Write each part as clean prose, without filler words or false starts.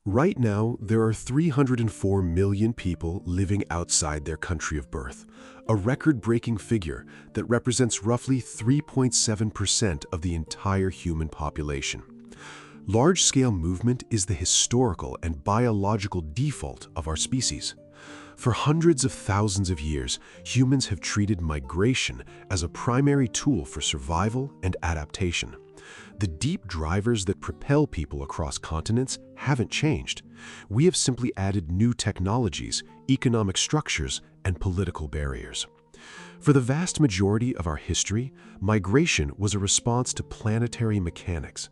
Right now, there are 304 million people living outside their country of birth, a record-breaking figure that represents roughly 3.7% of the entire human population. Large-scale movement is the historical and biological default of our species. For hundreds of thousands of years, humans have treated migration as a primary tool for survival and adaptation. The deep drivers that propel people across continents haven't changed. We have simply added new technologies, economic structures, and political barriers. For the vast majority of our history, migration was a response to planetary mechanics.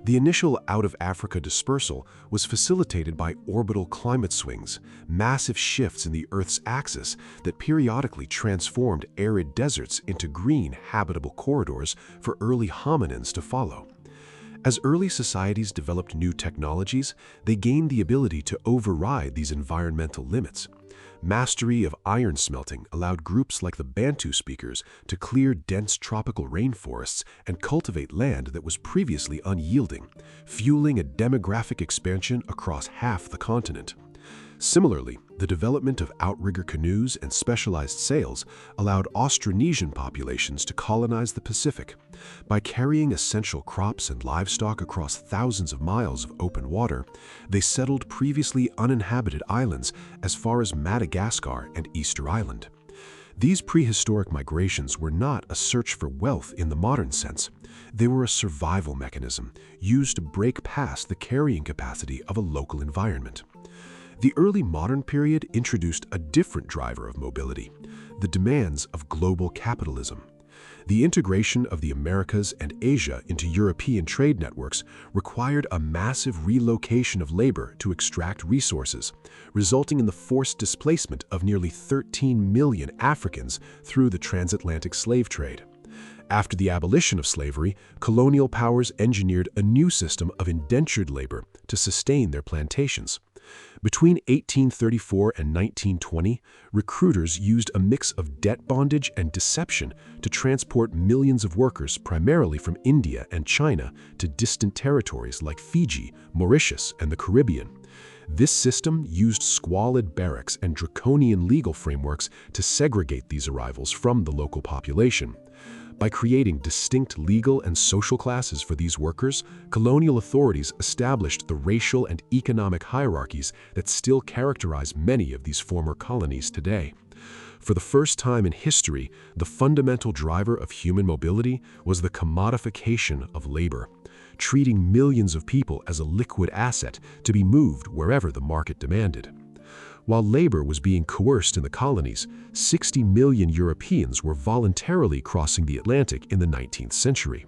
The initial out-of-Africa dispersal was facilitated by orbital climate swings, massive shifts in the Earth's axis that periodically transformed arid deserts into green, habitable corridors for early hominins to follow. As early societies developed new technologies, they gained the ability to override these environmental limits. Mastery of iron smelting allowed groups like the Bantu speakers to clear dense tropical rainforests and cultivate land that was previously unyielding, fueling a demographic expansion across half the continent. Similarly, the development of outrigger canoes and specialized sails allowed Austronesian populations to colonize the Pacific. By carrying essential crops and livestock across thousands of miles of open water, they settled previously uninhabited islands as far as Madagascar and Easter Island. These prehistoric migrations were not a search for wealth in the modern sense. They were a survival mechanism used to break past the carrying capacity of a local environment. The early modern period introduced a different driver of mobility, the demands of global capitalism. The integration of the Americas and Asia into European trade networks required a massive relocation of labor to extract resources, resulting in the forced displacement of nearly 13 million Africans through the transatlantic slave trade. After the abolition of slavery, colonial powers engineered a new system of indentured labor to sustain their plantations. Between 1834 and 1920, recruiters used a mix of debt bondage and deception to transport millions of workers primarily from India and China to distant territories like Fiji, Mauritius, and the Caribbean. This system used squalid barracks and draconian legal frameworks to segregate these arrivals from the local population. By creating distinct legal and social classes for these workers, colonial authorities established the racial and economic hierarchies that still characterize many of these former colonies today. For the first time in history, the fundamental driver of human mobility was the commodification of labor, treating millions of people as a liquid asset to be moved wherever the market demanded. While labor was being coerced in the colonies, 60 million Europeans were voluntarily crossing the Atlantic in the 19th century.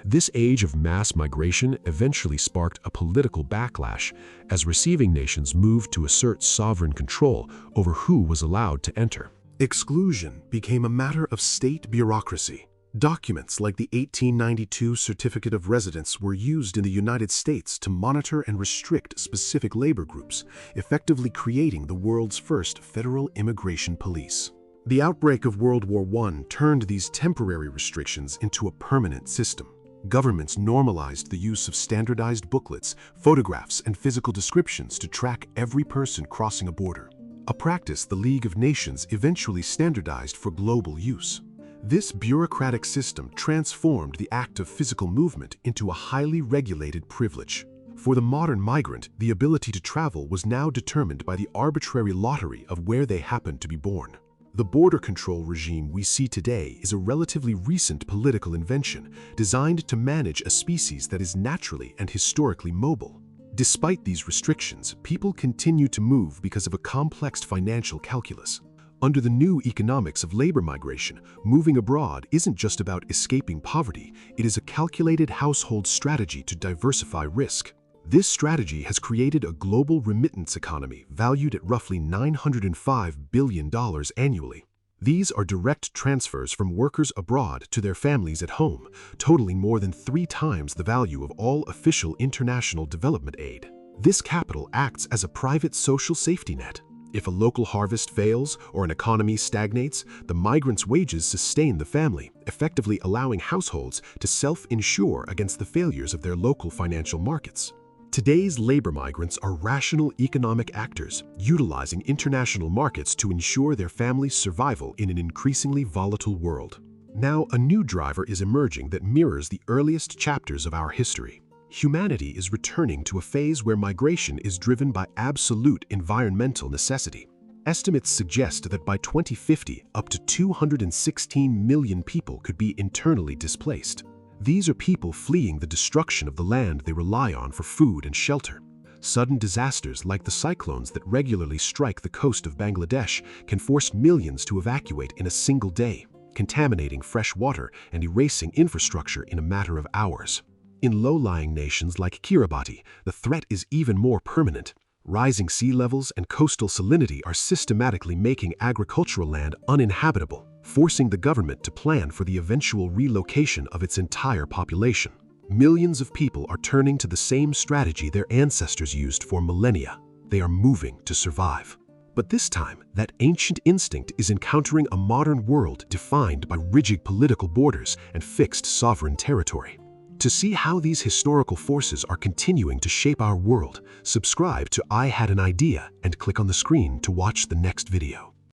This age of mass migration eventually sparked a political backlash as receiving nations moved to assert sovereign control over who was allowed to enter. Exclusion became a matter of state bureaucracy. Documents like the 1892 Certificate of Residence were used in the United States to monitor and restrict specific labor groups, effectively creating the world's first federal immigration police. The outbreak of World War I turned these temporary restrictions into a permanent system. Governments normalized the use of standardized booklets, photographs, and physical descriptions to track every person crossing a border, a practice the League of Nations eventually standardized for global use. This bureaucratic system transformed the act of physical movement into a highly regulated privilege. For the modern migrant, the ability to travel was now determined by the arbitrary lottery of where they happened to be born. The border control regime we see today is a relatively recent political invention designed to manage a species that is naturally and historically mobile. Despite these restrictions, people continue to move because of a complex financial calculus. Under the new economics of labor migration, moving abroad isn't just about escaping poverty, it is a calculated household strategy to diversify risk. This strategy has created a global remittance economy valued at roughly $905 billion annually. These are direct transfers from workers abroad to their families at home, totaling more than 3 times the value of all official international development aid. This capital acts as a private social safety net. If a local harvest fails or an economy stagnates, the migrant's wages sustain the family, effectively allowing households to self-insure against the failures of their local financial markets. Today's labor migrants are rational economic actors, utilizing international markets to ensure their families' survival in an increasingly volatile world. Now, a new driver is emerging that mirrors the earliest chapters of our history. Humanity is returning to a phase where migration is driven by absolute environmental necessity. Estimates suggest that by 2050, up to 216 million people could be internally displaced. These are people fleeing the destruction of the land they rely on for food and shelter. Sudden disasters like the cyclones that regularly strike the coast of Bangladesh can force millions to evacuate in a single day, contaminating fresh water and erasing infrastructure in a matter of hours. In low-lying nations like Kiribati, the threat is even more permanent. Rising sea levels and coastal salinity are systematically making agricultural land uninhabitable, forcing the government to plan for the eventual relocation of its entire population. Millions of people are turning to the same strategy their ancestors used for millennia. They are moving to survive. But this time, that ancient instinct is encountering a modern world defined by rigid political borders and fixed sovereign territory. To see how these historical forces are continuing to shape our world, subscribe to I Had an Idea and click on the screen to watch the next video.